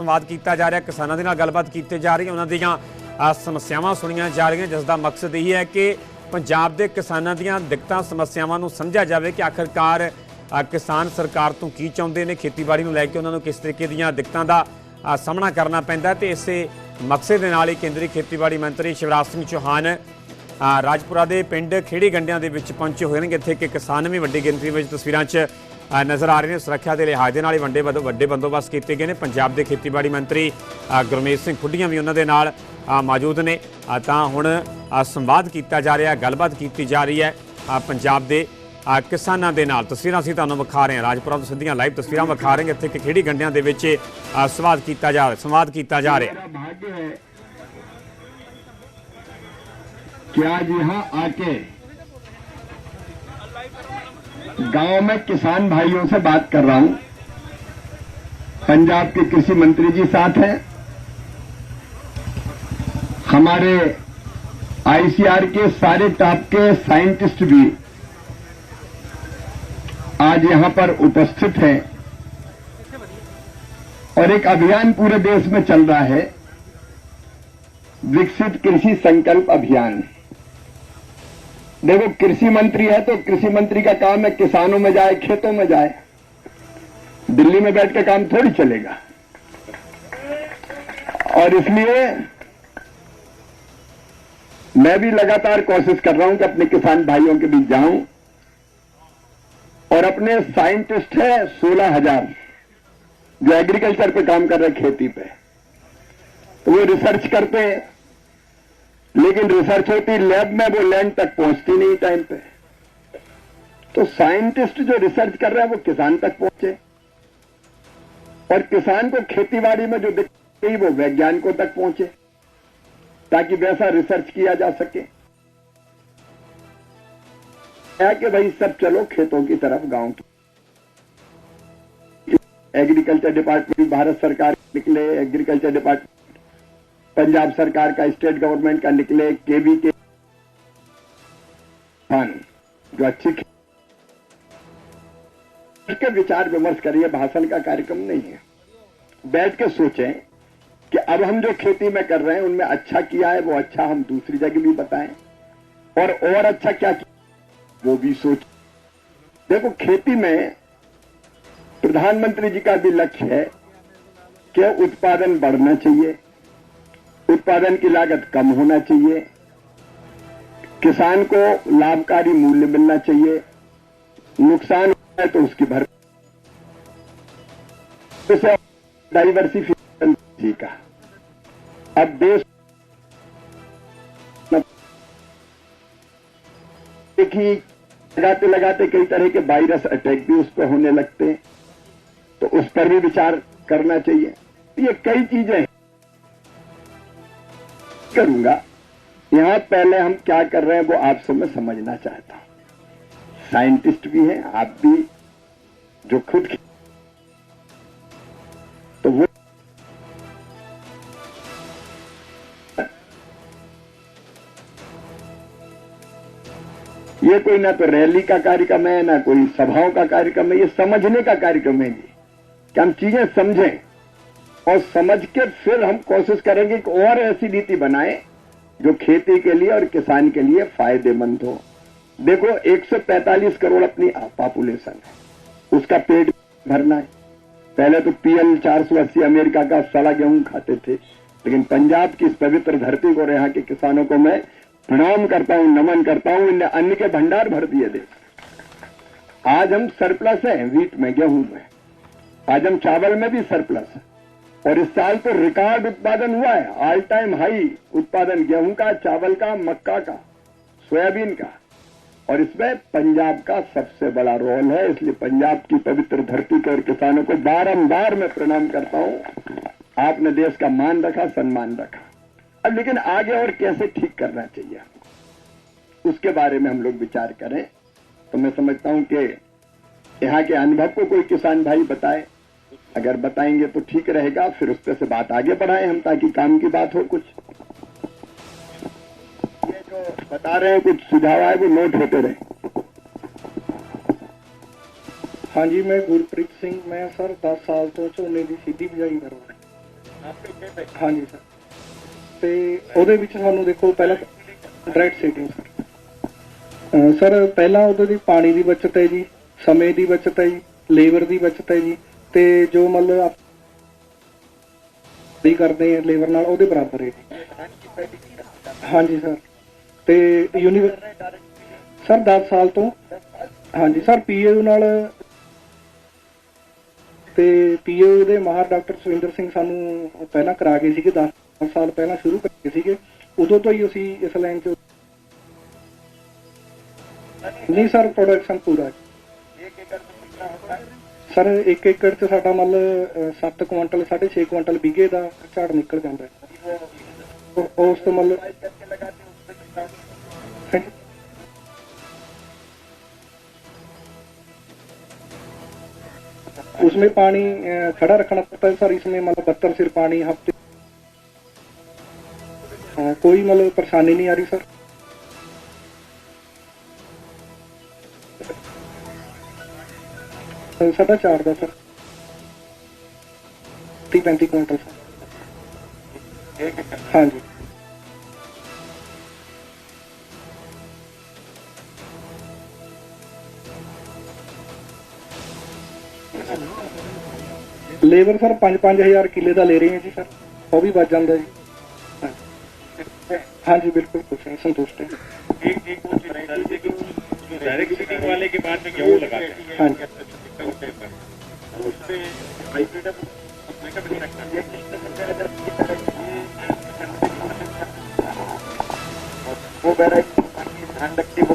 संवाद किया जा रहा, किसानों के नाल गलबात की जा रही, उन्होंने दीयां समस्यावां सुनिया जा रही, जिसका मकसद यही है कि पंजाब के किसानों दीयां दिक्कतां समस्यावां नूं समझा जाए कि आखिरकार किसान सरकार तो की चाहते हैं, खेतीबाड़ी नूं लैके उन्होंने किस तरीके दीयां दिक्कतां दा सामना करना पैंदा। ते इस मकसद दे नाल ही केंद्रीय खेतीबाड़ी मंत्री शिवराज सिंह चौहान राजपुरा के पिंड खेड़ी गंडियां दे विच पहुंचे हुए हैं, जिथे कि किसान भी वड्डी गिनती में तस्वीरां च नज़र आ रहे हैं। सुरक्षा के लिहाज के नाल ही वड्डे बंदोबस्त किए गए हैं। पंजाब के खेतीबाड़ी मंत्री गुरमीत सिंह खुड्डियां भी उन्होंने नाल मौजूद ने। तां हुण संवाद किया जा रहा, गलबात की जा रही है पंजाब के किसानों के नाल। तस्वीरां असीं तुहानूं विखा रहे हैं, राजपुरा तो सीधियां लाइव तस्वीरां विखा रहे हैं, इत्थे कि खेड़ी गंडियां दे विच संवाद किया जा रहा है। क्या आज यहाँ आके गांव में किसान भाइयों से बात कर रहा हूं। पंजाब के कृषि मंत्री जी साथ हैं, हमारे आईसीआर के सारे टॉप के साइंटिस्ट भी आज यहां पर उपस्थित हैं और एक अभियान पूरे देश में चल रहा है, विकसित कृषि संकल्प अभियान। देखो, कृषि मंत्री है तो कृषि मंत्री का काम है किसानों में जाए, खेतों में जाए। दिल्ली में बैठ के काम थोड़ी चलेगा। और इसलिए मैं भी लगातार कोशिश कर रहा हूं कि अपने किसान भाइयों के बीच जाऊं। और अपने साइंटिस्ट है 16,000 जो एग्रीकल्चर पे काम कर रहे हैं, खेती पे। तो वो रिसर्च करते हैं, लेकिन रिसर्च होती लैब में, वो लैंड तक पहुंचती नहीं टाइम पे। तो साइंटिस्ट जो रिसर्च कर रहे हैं वो किसान तक पहुंचे, और किसान को खेतीबाड़ी में जो दिक्कत है वो वैज्ञानिकों तक पहुंचे, ताकि वैसा रिसर्च किया जा सके। क्या कि भाई सब चलो खेतों की तरफ, गांव की। एग्रीकल्चर डिपार्टमेंट भारत सरकार निकले, एग्रीकल्चर डिपार्टमेंट पंजाब सरकार का, स्टेट गवर्नमेंट का निकले, केवी के जो अच्छी के विचार विमर्श करिए। भाषण का कार्यक्रम नहीं है। बैठ के सोचें कि अब हम जो खेती में कर रहे हैं उनमें अच्छा किया है, वो अच्छा हम दूसरी जगह भी बताएं, और अच्छा क्या किया वो भी सोच। देखो, खेती में प्रधानमंत्री जी का भी लक्ष्य है कि उत्पादन बढ़ना चाहिए, उत्पादन की लागत कम होना चाहिए, किसान को लाभकारी मूल्य मिलना चाहिए, नुकसान होता है तो उसकी भरपाई। डाइवर्सिफिकेशन जी का अब देश ही लगाते लगाते कई तरह के वायरस अटैक भी उस पर होने लगते हैं, तो उस पर भी विचार करना चाहिए। ये कई चीजें करूंगा। यहां पहले हम क्या कर रहे हैं वो आपसे मैं समझना चाहता हूं। साइंटिस्ट भी हैं, आप भी जो खुद तो वो ये कोई ना तो रैली का कार्यक्रम है, ना कोई सभाओं का कार्यक्रम है, ये समझने का कार्यक्रम है कि हम चीजें समझें, और समझ के फिर हम कोशिश करेंगे कि और ऐसी नीति बनाएं जो खेती के लिए और किसान के लिए फायदेमंद हो। देखो, 145 करोड़ अपनी पॉपुलेशन है, उसका पेट भरना है। पहले तो पीएल 480 अमेरिका का सड़ा गेहूं खाते थे, लेकिन पंजाब की इस पवित्र धरती को और यहाँ के किसानों को मैं प्रणाम करता हूं, नमन करता हूं। इनने अन्न के भंडार भर दिए देश। आज हम सरप्लस है, व्हीट में, गेहूं में। आज हम चावल में भी सरप्लस है, और इस साल तो रिकॉर्ड उत्पादन हुआ है, ऑल टाइम हाई उत्पादन गेहूं का, चावल का, मक्का का, सोयाबीन का, और इसमें पंजाब का सबसे बड़ा रोल है। इसलिए पंजाब की पवित्र धरती के और किसानों को बारंबार मैं प्रणाम करता हूं। आपने देश का मान रखा, सम्मान रखा। अब लेकिन आगे और कैसे ठीक करना चाहिए उसके बारे में हम लोग विचार करें, तो मैं समझता हूं कि यहाँ के अनुभव को कोई किसान भाई बताए। अगर बताएंगे तो ठीक रहेगा, फिर उस पर से बात आगे बढ़ाएं हम, ताकि काम की बात हो। कुछ ये जो बता रहे हैं, कुछ सुझाव आए वो नोट होते रहे। हाँ जी, मैं गुरप्रीत सिंह। मैं सर 10 साल तो झोने की सीधी बिजाई करवा रहा। ਹਾਂਜੀ ਸਰ, ਤੇ ਉਹਦੇ ਵਿੱਚ ਸਾਨੂੰ ਦੇਖੋ ਪਹਿਲਾਂ ਡਾਇਰੈਕਟ ਸੀਟਿੰਗ ਸਰ, ਪਹਿਲਾਂ ਉਹਦੇ ਦੀ ਪਾਣੀ ਦੀ ਬਚਤ ਹੈ ਜੀ, ਸਮੇਂ ਦੀ ਬਚਤ ਹੈ ਜੀ, ਲੇਬਰ ਦੀ ਬਚਤ ਹੈ ਜੀ, ਤੇ ਜੋ ਮਤਲਬ ਆਪਾਂ ਕਰਦੇ ਆ ਲੇਬਰ ਨਾਲ ਉਹਦੇ ਬਰਾਬਰ ਹੈ ਜੀ। ਹਾਂਜੀ ਸਰ, ਤੇ ਸਰ 10 ਸਾਲ ਤੋਂ ਹਾਂਜੀ ਸਰ ਪੀਏਯੂ ਨਾਲ, ਤੇ ਪੀਏਯੂ ਦੇ ਮਾਹਰ ਡਾਕਟਰ ਸੁਰਿੰਦਰ ਸਿੰਘ ਸਾਨੂੰ ਪਹਿਲਾਂ ਕਰਾ ਗਏ ਸੀਗੇ, 10 ਸਾਲ ਪਹਿਲਾਂ ਸ਼ੁਰੂ ਕਰੇ ਸੀਗੇ, ਉਦੋਂ ਤੋਂ ਹੀ ਅਸੀਂ ਇਸ ਲਾਈਨ 'ਚ। ਨਹੀਂ ਸਰ, ਪ੍ਰੋਡਕਸ਼ਨ ਪੂਰਾ ਸਰ 1 ਏਕੜ 'ਚ ਸਾਡਾ ਮਤਲਬ 7 ਕੁਇੰਟਲ 6.5 ਕੁਇੰਟਲ ਵੀਘੇ ਦਾ ਝਾੜ ਨਿਕਲ ਜਾਂਦਾ ਹੈ। ਉਸ ਤੋਂ मतलब उसमें पानी खड़ा रखना पड़ता है सर, इसमें मतलब 72 सिर पानी हफ्ते, कोई मतलब परेशानी नहीं आ रही सर। साढ़ा 4 का सर 30-35 कुंटल सर। हाँ जी लेबर सर 5-5 हज़ार किले का ले रहे हैं जी सर, वो भी बच जाता जी। हाँ जी बिल्कुल खुश हैं, संतुष्ट हैं। डायरेक्ट सीटिंग वाले के बाद में गेहूं लगाते हैं। हाँ जी वो ध्यान रखती वो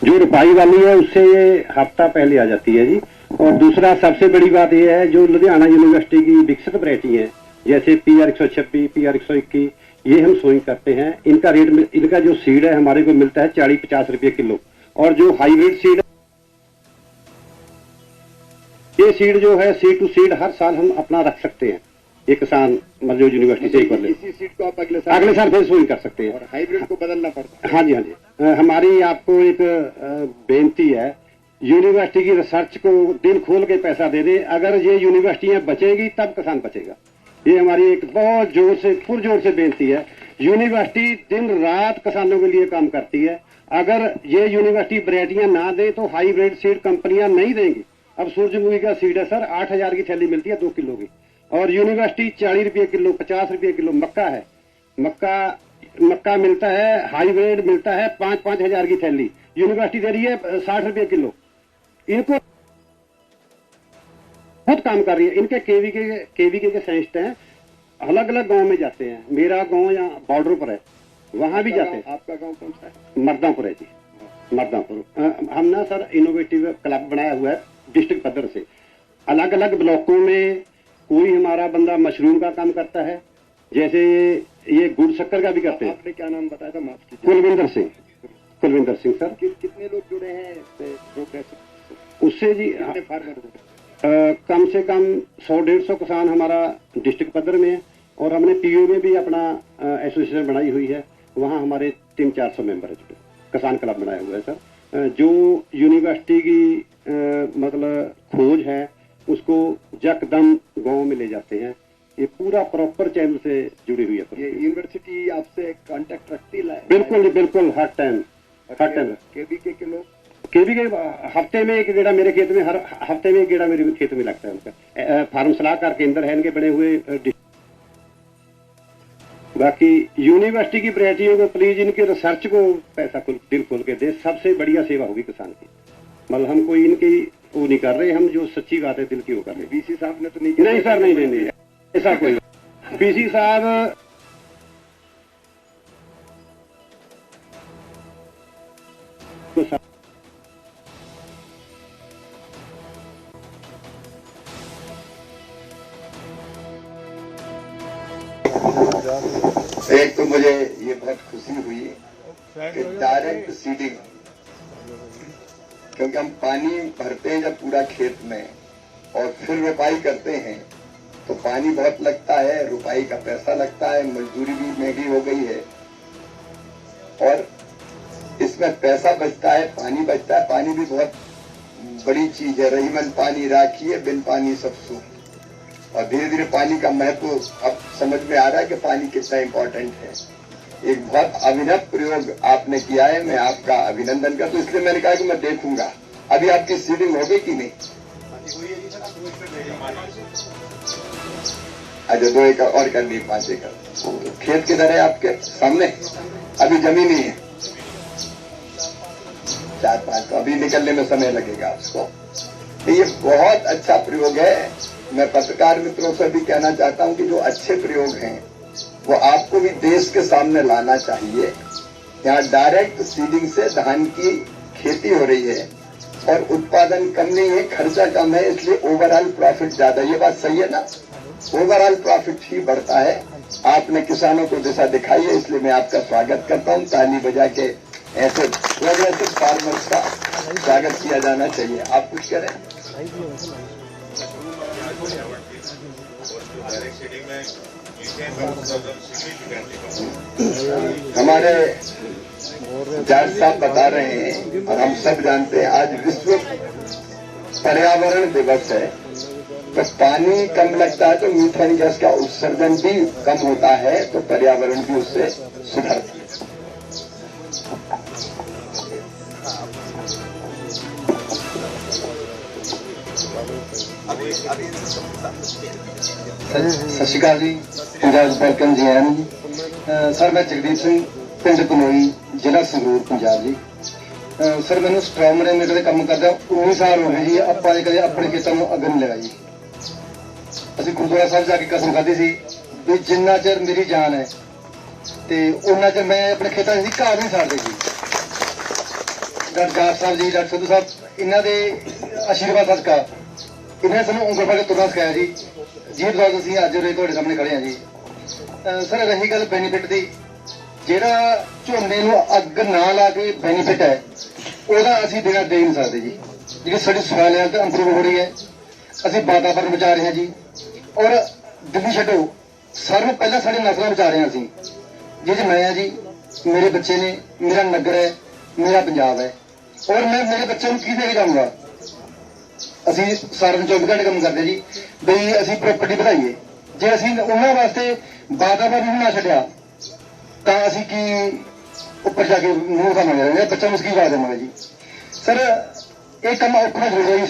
जो रुपाई वाली है उससे ये हफ्ता पहले आ जाती है जी। और दूसरा सबसे बड़ी बात ये है, जो लुधियाना यूनिवर्सिटी की विकसित वैरायटी है जैसे PR 126, PR 121, ये हम सोइंग करते हैं। इनका रेट, इनका जो सीड है हमारे को मिलता है 40-50 रुपये किलो। और जो हाईब्रिड सीड, ये सीड जो है सीड टू सीड हर साल हम अपना रख सकते हैं। ये किसान मजदूर यूनिवर्सिटी से ही कर ले, इसी सीट को आप अगले साल फिर सोइंग कर सकते हैं। और हाइब्रिड को बदलना पड़ता है। हाँ जी हाँ जी। हमारी आपको एक बेनती है, यूनिवर्सिटी की रिसर्च को दिल खोल के पैसा दे दे। अगर ये यूनिवर्सिटियां बचेगी तब किसान बचेगा। ये हमारी एक बहुत जोर से पुरजोर से बेनती है। यूनिवर्सिटी दिन रात किसानों के लिए काम करती है। अगर ये यूनिवर्सिटी वैरायटियां ना दे तो हाईब्रिड सीड कंपनियां नहीं देंगी। अब सूरजमुखी का सीड है सर 8,000 की थैली मिलती है 2 किलो की, और यूनिवर्सिटी 40 रुपये किलो, 50 रुपये किलो। मक्का है, मक्का मिलता है, हाईब्रिड मिलता है 5-5 हज़ार की थैली, यूनिवर्सिटी दे रही है 60 रुपये किलो। इनको बहुत काम कर रही है। इनके केवीके के साइंटिस्ट हैं, अलग अलग गांव में जाते हैं। मेरा गांव यहाँ बॉर्डर पर है, वहां भी जाते हैं। आपका गांव कौन सा है? मर्दापुर है जी, मर्दापुर। हम ना सर इनोवेटिव क्लब बनाया हुआ है डिस्ट्रिक्ट पद्धर से। अलग अलग ब्लॉकों में कोई हमारा बंदा मशरूम का काम करता है, जैसे ये गुड़ शक्कर का भी करते हैं। आपने क्या नाम बताया था? माफ कीजिए। कुलविंदर सिंह सर। कितने लोग जुड़े हैं उससे जी? कम से कम 100-150 किसान हमारा डिस्ट्रिक्ट पद्धर में है। और हमने PO में भी अपना एसोसिएशन बनाई हुई है, वहाँ हमारे 300-400 मेंबर है जुड़े। किसान क्लब बनाया हुआ है सर। जो यूनिवर्सिटी की मतलब खोज है उसको यकदम गांव में ले जाते हैं। ये पूरा प्रॉपर चैनल से जुड़ी हुई है। ये यूनिवर्सिटी आपसे कांटेक्ट रखती है? बिल्कुल बिल्कुल, हर टाइम। केवीके के लोग, केवीके हफ्ते में एक गेड़ा मेरे खेत में, हर हफ्ते में एक गेड़ा मेरे खेत में लगता है उनका। फार्म सलाहकार केंद्र है इनके बने हुए। बाकी यूनिवर्सिटी की वैरायटियों को प्लीज इनके रिसर्च को पैसा दिल खोल के दे, सबसे बढ़िया सेवा होगी किसान की। मतलब हम कोई इनकी वो नहीं कर रहे, हम जो सच्ची बात है दिल की वो कर रहे। BC साहब ने तो नहीं सर, नहीं ऐसा कोई। BC साहब एक तो मुझे ये बहुत खुशी हुई कि डायरेक्ट सीडिंग, क्योंकि हम पानी भरते हैं जब पूरा खेत में और फिर रुपाई करते हैं तो पानी बहुत लगता है, रुपाई का पैसा लगता है, मजदूरी भी महंगी हो गई है। और इसमें पैसा बचता है, पानी बचता है। पानी भी बहुत बड़ी चीज है। रहीमन पानी राखी है, बिन पानी सब सूख। और धीरे धीरे पानी का महत्व अब समझ में आ रहा है कि पानी कितना इम्पोर्टेंट है। एक बहुत अभिनव प्रयोग आपने किया है, मैं आपका अभिनंदन करता हूं। इसलिए मैंने कहा कि मैं देखूंगा अभी आपकी सीडिंग हो गई कि नहीं। अच्छा, 2 एकड़ और करनी, 5 एकड़। खेत किधर है आपके सामने? अभी जमीन ही है 4-5, तो अभी निकलने में समय लगेगा आपको। ये बहुत अच्छा प्रयोग है। मैं पत्रकार मित्रों से भी कहना चाहता हूं कि जो अच्छे प्रयोग हैं वो आपको भी देश के सामने लाना चाहिए। यहाँ डायरेक्ट सीडिंग से धान की खेती हो रही है और उत्पादन कम नहीं है, खर्चा कम है, इसलिए ओवरऑल प्रॉफिट ज्यादा। ये बात सही है ना? ओवरऑल प्रॉफिट ही बढ़ता है। आपने किसानों को दिशा दिखाई है, इसलिए मैं आपका स्वागत करता हूँ। ताली बजा के ऐसे प्रोग्रेसिव फार्मर्स का स्वागत किया जाना चाहिए। आप कुछ करें? हमारे जज साहब बता रहे हैं और हम सब जानते हैं, आज विश्व पर्यावरण दिवस है। तो पानी कम लगता है तो मीथेन गैस का उत्सर्जन भी कम होता है, तो पर्यावरण भी उससे सुधरता है। सत श्री अकाल जी, पंजाब वेलकम जी आया जी। सर मैं जगदीप सिंह, पिंड कनोई, जिला संगरूर, पंजाब जी। सर मैंने स्ट्रॉ मैनेजमेंट का काम करदा 19 साल हो गए जी। ਆਪਾਂ ਕਦੇ ਆਪਣੇ ਖੇਤਾਂ ਨੂੰ ਅੱਗ ਨਹੀਂ ਲਗਾਈ। ਅਸੀਂ ਗੁਰਦੁਆਰਾ ਸਾਹਿਬ ਜਾ ਕੇ ਕਸਮ ਖਾਧੀ ਸੀ ਵੀ ਜਿੰਨਾ ਚਿਰ ਮੇਰੀ ਜਾਨ ਹੈ ਤੇ ਉਹਨਾਂ ਚਿਰ ਮੈਂ ਆਪਣੇ ਖੇਤਾਂ 'ਚ ਘਾਹ ਨਹੀਂ ਸਾੜਦੇ ਜੀ। ਡਾਕਟਰ ਸਾਹਿਬ ਜੀ, ਡਾਕਟਰ ਸਿੱਧੂ ਸਾਹਿਬ, ਇਹਨਾਂ ਦੇ ਆਸ਼ੀਰਵਾਦ ਸਦਕਾ ਇਹਨਾਂ ਨੇ ਸਾਨੂੰ ਉਂਗਲ ਫੜ ਕੇ ਤੁਰਨਾ ਸਿਖਾਇਆ ਜੀ। ਜੀ ਬਜ਼ਾਰ ਅਸੀਂ ਅੱਜ ਉਰੇ ਤੁਹਾਡੇ ਸਾਹਮਣੇ ਖੜੇ ਹਾਂ ਜੀ। ਸਰ ਰਹੀ ਗੱਲ ਬੈਨੀਫਿਟ ਦੀ, ਜਿਹੜਾ ਝੋਨੇ ਨੂੰ ਅੱਗ ਨਾ ਲਾ ਕੇ ਬੈਨੀਫਿਟ ਹੈ ਉਹਦਾ ਅਸੀਂ ਬਿਨਾਂ ਦੇ ਨਹੀਂ ਸਕਦੇ ਜੀ। ਜਿਹੜੀ ਸਾਡੀ ਸੋਇਲ ਹੈਲਥ ਇੰਪਰੂਵ ਹੋ ਰਹੀ ਹੈ, ਅਸੀਂ ਵਾਤਾਵਰਨ ਬਚਾ ਰਹੇ ਹਾਂ ਜੀ। ਔਰ ਦਿੱਲੀ ਛੱਡੋ, ਸਾਰਿਆਂ ਨੂੰ ਪਹਿਲਾਂ ਸਾਡੀ ਨਸਲਾਂ ਬਚਾ ਰਹੇ ਹਾਂ ਅਸੀਂ, ਜਿਹਦੇ 'ਚ ਮੈਂ ਹਾਂ ਜੀ, ਮੇਰੇ ਬੱਚੇ ਨੇ, ਮੇਰਾ ਨਗਰ ਹੈ, ਮੇਰਾ ਪੰਜਾਬ ਹੈ। ਔਰ ਮੈਂ ਮੇਰੇ ਬੱਚਿਆਂ ਨੂੰ ਕੀ ਦੇ ਕੇ ਜਾਊਂਗਾ? ਅਸੀਂ ਸਾਰਾ ਦਿਨ 24 ਘੰਟੇ ਕੰਮ ਕਰਦੇ ਜੀ ਬਈ ਅਸੀਂ ਪ੍ਰੋਪਰਟੀ ਵਧਾਈਏ। ਜੇ ਅਸੀਂ ਉਹਨਾਂ ਵਾਸਤੇ ਵਾਤਾਵਰਨ ਨੂੰ ਨਾ ਛੱਡਿਆ ਤਾਂ ਅਸੀਂ ਕੀ ਉੱਪਰ ਜਾ ਕੇ ਮੂੰਹ ਖਾਵਾਂਗੇ? ਬੱਚਿਆਂ ਨੂੰ ਕੀ ਜਵਾਬ ਦੇਵਾਂਗੇ ਜੀ? ਸਰ ਇਹ ਕੰਮ ਔਖਾ ਹੋ ਰਿਹਾ ਜੀ।